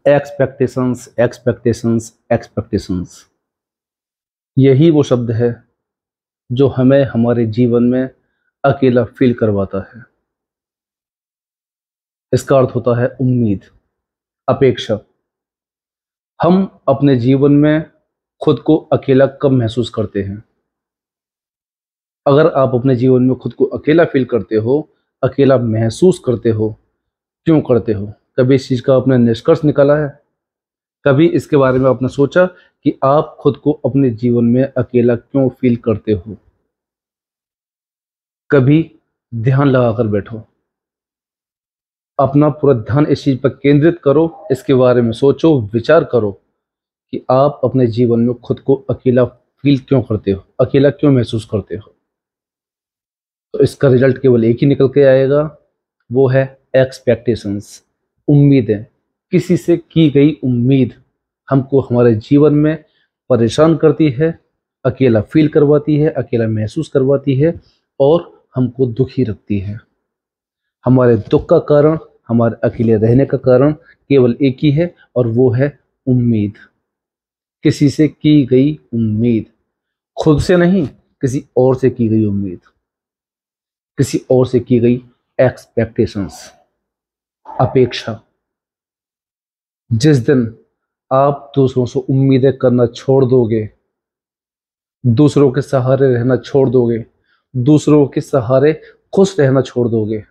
Expectations expectations expectations, यही वो शब्द है जो हमें हमारे जीवन में अकेला फील करवाता है। इसका अर्थ होता है उम्मीद, अपेक्षा। हम अपने जीवन में खुद को अकेला कब महसूस करते हैं? अगर आप अपने जीवन में खुद को अकेला फील करते हो, अकेला महसूस करते हो, क्यों करते हो? कभी इस चीज़ का आपने निष्कर्ष निकाला है? कभी इसके बारे में आपने सोचा कि आप खुद को अपने जीवन में अकेला क्यों फील करते हो? कभी ध्यान लगाकर बैठो, अपना पूरा ध्यान इस चीज पर केंद्रित करो, इसके बारे में सोचो, विचार करो कि आप अपने जीवन में खुद को अकेला फील क्यों करते हो, अकेला क्यों महसूस करते हो। तो इसका रिजल्ट केवल एक ही निकल के आएगा, वो है एक्सपेक्टेशंस, उम्मीदें। किसी से की गई उम्मीद हमको हमारे जीवन में परेशान करती है, अकेला फील करवाती है, अकेला महसूस करवाती है और हमको दुखी रखती है। हमारे दुख का कारण, हमारे अकेले रहने का कारण केवल एक ही है और वो है उम्मीद। किसी से की गई उम्मीद, खुद से नहीं, किसी और से की गई उम्मीद, किसी और से की गई एक्सपेक्टेशंस, अपेक्षा। जिस दिन आप दूसरों से उम्मीदें करना छोड़ दोगे, दूसरों के सहारे रहना छोड़ दोगे, दूसरों के सहारे खुश रहना छोड़ दोगे,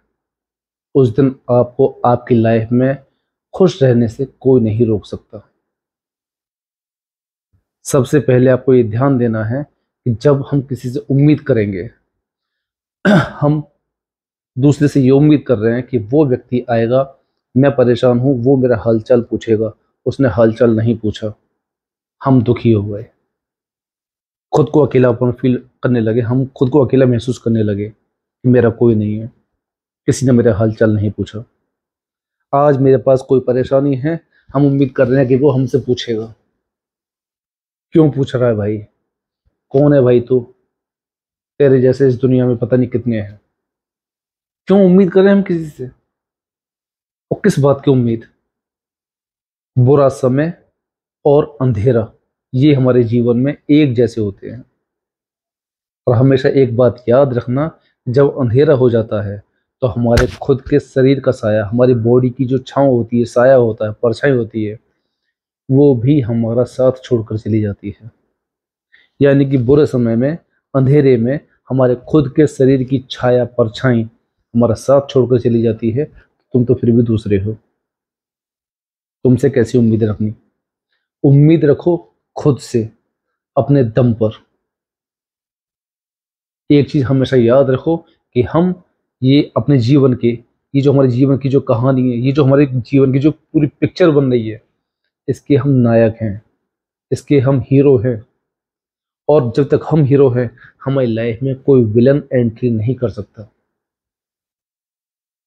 उस दिन आपको आपकी लाइफ में खुश रहने से कोई नहीं रोक सकता। सबसे पहले आपको ये ध्यान देना है कि जब हम किसी से उम्मीद करेंगे, हम दूसरे से ये उम्मीद कर रहे हैं कि वो व्यक्ति आएगा, मैं परेशान हूं, वो मेरा हालचाल पूछेगा, उसने हालचाल नहीं पूछा, हम दुखी हो गए, खुद को अकेलापन फील करने लगे, हम खुद को अकेला महसूस करने लगे कि मेरा कोई नहीं है, किसी ने मेरा हालचाल नहीं पूछा। आज मेरे पास कोई परेशानी है, हम उम्मीद कर रहे हैं कि वो हमसे पूछेगा। क्यों पूछ रहा है भाई? कौन है भाई तू? तेरे जैसे इस दुनिया में पता नहीं कितने हैं। क्यों उम्मीद कर रहे हैं हम किसी से? और किस बात की उम्मीद? बुरा समय और अंधेरा, ये हमारे जीवन में एक जैसे होते हैं। और हमेशा एक बात याद रखना, जब अंधेरा हो जाता है तो हमारे खुद के शरीर का साया, हमारी बॉडी की जो छांव होती है, साया होता है, परछाई होती है, वो भी हमारा साथ छोड़कर चली जाती है। यानी कि बुरे समय में, अंधेरे में हमारे खुद के शरीर की छाया, परछाई हमारा साथ छोड़कर चली जाती है। तुम तो फिर भी दूसरे हो, तुमसे कैसी उम्मीद रखनी? उम्मीद रखो खुद से, अपने दम पर। एक चीज हमेशा याद रखो कि हम ये अपने जीवन के, ये जो हमारे जीवन की जो कहानी है, ये जो हमारे जीवन की जो पूरी पिक्चर बन रही है, इसके हम नायक हैं, इसके हम हीरो हैं। और जब तक हम हीरो हैं, हमारी लाइफ में कोई विलन एंट्री नहीं कर सकता।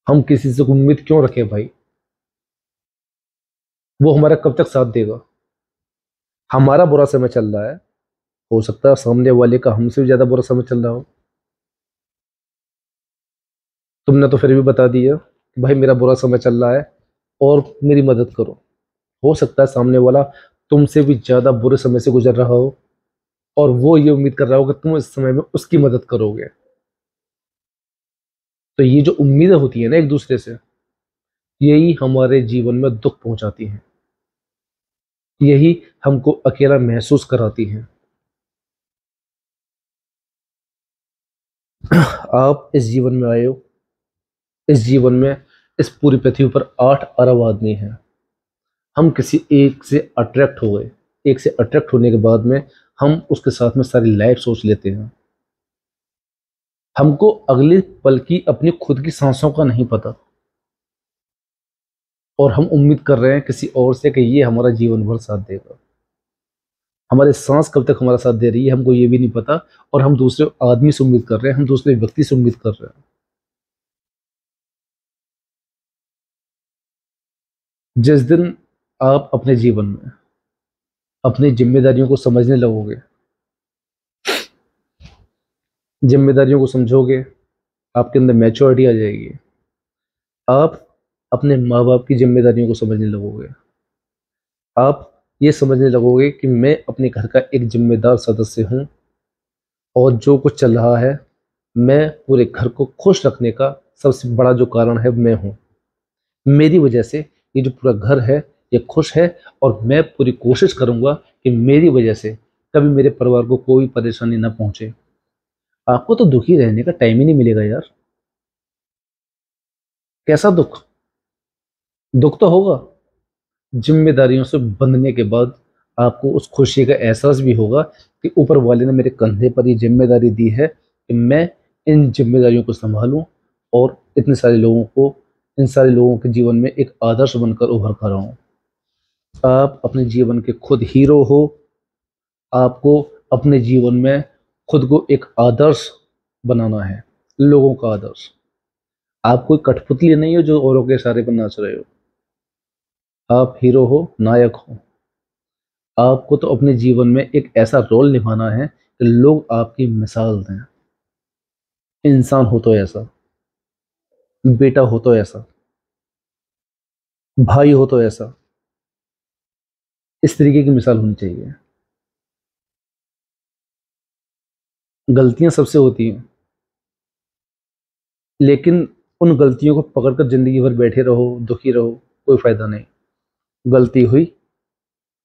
हम किसी से उम्मीद क्यों रखें भाई? वो हमारा कब तक साथ देगा? हमारा बुरा समय चल रहा है, हो सकता है सामने वाले का हमसे भी ज्यादा बुरा समय चल रहा हो। तुमने तो फिर भी बता दिया कि भाई मेरा बुरा समय चल रहा है और मेरी मदद करो। हो सकता है सामने वाला तुमसे भी ज्यादा बुरे समय से गुजर रहा हो और वो ये उम्मीद कर रहा हो कि तुम इस समय में उसकी मदद करोगे। तो ये जो उम्मीदें होती है ना एक दूसरे से, यही हमारे जीवन में दुख पहुंचाती हैं, यही हमको अकेला महसूस कराती हैं। आप इस जीवन में आए हो, इस जीवन में, इस पूरी पृथ्वी पर 8 अरब आदमी हैं। हम किसी एक से अट्रैक्ट हो गए, एक से अट्रैक्ट होने के बाद में हम उसके साथ में सारी लाइफ सोच लेते हैं। हमको अगले पल की अपनी खुद की सांसों का नहीं पता और हम उम्मीद कर रहे हैं किसी और से कि ये हमारा जीवन भर साथ देगा। हमारे सांस कब तक हमारा साथ दे रही है हमको ये भी नहीं पता, और हम दूसरे आदमी से उम्मीद कर रहे हैं, हम दूसरे व्यक्ति से उम्मीद कर रहे हैं। जिस दिन आप अपने जीवन में अपनी जिम्मेदारियों को समझने लगोगे, जिम्मेदारियों को समझोगे, आपके अंदर मैच्योरिटी आ जाएगी, आप अपने माँ बाप की जिम्मेदारियों को समझने लगोगे। आप ये समझने लगोगे कि मैं अपने घर का एक जिम्मेदार सदस्य हूँ और जो कुछ चल रहा है, मैं पूरे घर को खुश रखने का सबसे बड़ा जो कारण है मैं हूँ। मेरी वजह से ये जो पूरा घर है ये खुश है, और मैं पूरी कोशिश करूंगा कि मेरी वजह से कभी मेरे परिवार को कोई परेशानी ना पहुंचे। आपको तो दुखी रहने का टाइम ही नहीं मिलेगा यार। कैसा दुख? दुख तो होगा। जिम्मेदारियों से बंधने के बाद आपको उस खुशी का एहसास भी होगा कि ऊपर वाले ने मेरे कंधे पर ये जिम्मेदारी दी है कि मैं इन जिम्मेदारियों को संभालूं और इतने सारे लोगों को, इन सारे लोगों के जीवन में एक आदर्श बनकर उभर कर आऊं। आप अपने जीवन के खुद हीरो हो। आपको अपने जीवन में खुद को एक आदर्श बनाना है, लोगों का आदर्श। आप कोई कठपुतली नहीं हो जो औरों के इशारे पर नाच रहे हो। आप हीरो हो, नायक हो। आपको तो अपने जीवन में एक ऐसा रोल निभाना है कि लोग आपकी मिसाल दें। इंसान हो तो ऐसा, बेटा हो तो ऐसा, भाई हो तो ऐसा, इस तरीके की मिसाल होनी चाहिए। गलतियां सबसे होती हैं, लेकिन उन गलतियों को पकड़कर जिंदगी भर बैठे रहो, दुखी रहो, कोई फायदा नहीं। गलती हुई,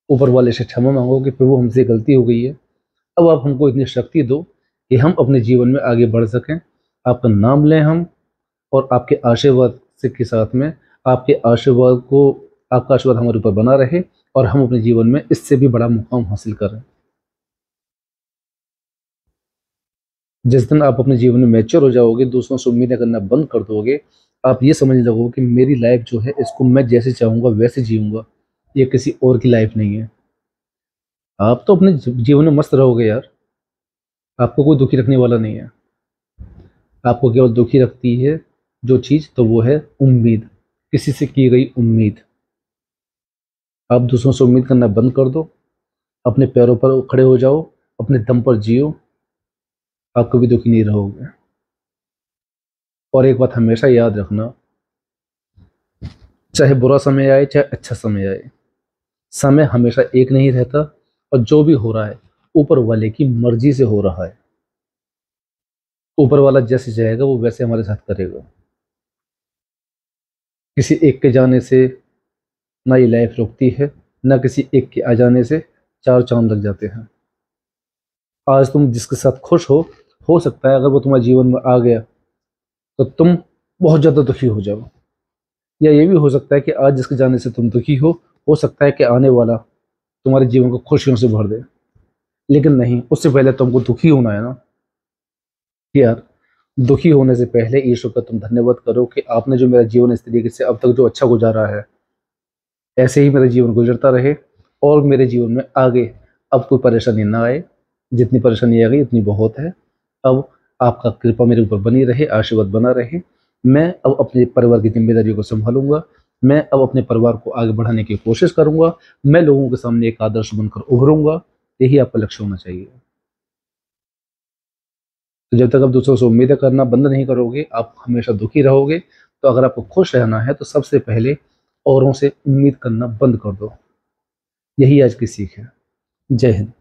ऊपर वाले से क्षमा मांगो कि प्रभु हमसे गलती हो गई है, अब आप हमको इतनी शक्ति दो कि हम अपने जीवन में आगे बढ़ सकें, आपका नाम लें हम, और आपके आशीर्वाद से के साथ में आपके आशीर्वाद को, आपका आशीर्वाद हमारे ऊपर बना रहे और हम अपने जीवन में इससे भी बड़ा मुकाम हासिल करें। जिस दिन आप अपने जीवन में मैच्योर हो जाओगे, दूसरों से उम्मीदें करना बंद कर दोगे, आप ये समझने लगोगे कि मेरी लाइफ जो है इसको मैं जैसे चाहूंगा वैसे जीऊंगा, ये किसी और की लाइफ नहीं है। आप तो अपने जीवन में मस्त रहोगे यार। आपको कोई दुखी रखने वाला नहीं है। आपको केवल दुखी रखती है जो चीज, तो वो है उम्मीद, किसी से की गई उम्मीद। आप दूसरों से उम्मीद करना बंद कर दो, अपने पैरों पर खड़े हो जाओ, अपने दम पर जियो, आप कभी दुखी नहीं रहोगे। और एक बात हमेशा याद रखना, चाहे बुरा समय आए चाहे अच्छा समय आए, समय हमेशा एक नहीं रहता, और जो भी हो रहा है ऊपर वाले की मर्जी से हो रहा है। ऊपर वाला जैसे चाहेगा वो वैसे हमारे साथ करेगा। किसी एक के जाने से ना ये लाइफ रुकती है, ना किसी एक के आ जाने से चार चांद लग जाते हैं। आज तुम जिसके साथ खुश हो सकता है अगर वो तुम्हारे जीवन में आ गया तो तुम बहुत ज़्यादा दुखी हो जाओ। या ये भी हो सकता है कि आज जिसके जाने से तुम दुखी हो सकता है कि आने वाला तुम्हारे जीवन को खुशियों से भर दे। लेकिन नहीं, उससे पहले तुमको दुखी होना है ना। कि यार, दुखी होने से पहले ईश्वर का तुम धन्यवाद करो कि आपने जो मेरा जीवन इस तरीके से अब तक जो अच्छा गुजारा है, ऐसे ही मेरा जीवन गुजरता रहे, और मेरे जीवन में आगे अब कोई परेशानी ना आए। जितनी परेशानी आ गई उतनी बहुत है। अब आपका कृपा मेरे ऊपर बनी रहे, आशीर्वाद बना रहे। मैं अब अपने परिवार की जिम्मेदारियों को संभालूंगा। मैं अब अपने परिवार को आगे बढ़ाने की कोशिश करूंगा। मैं लोगों के सामने एक आदर्श बनकर उभरूंगा। यही आपका लक्ष्य होना चाहिए। तो जब तक आप दूसरों से उम्मीदें करना बंद नहीं करोगे, आप हमेशा दुखी रहोगे। तो अगर आपको खुश रहना है तो सबसे पहले औरों से उम्मीद करना बंद कर दो। यही आज की सीख है। जय हिंद।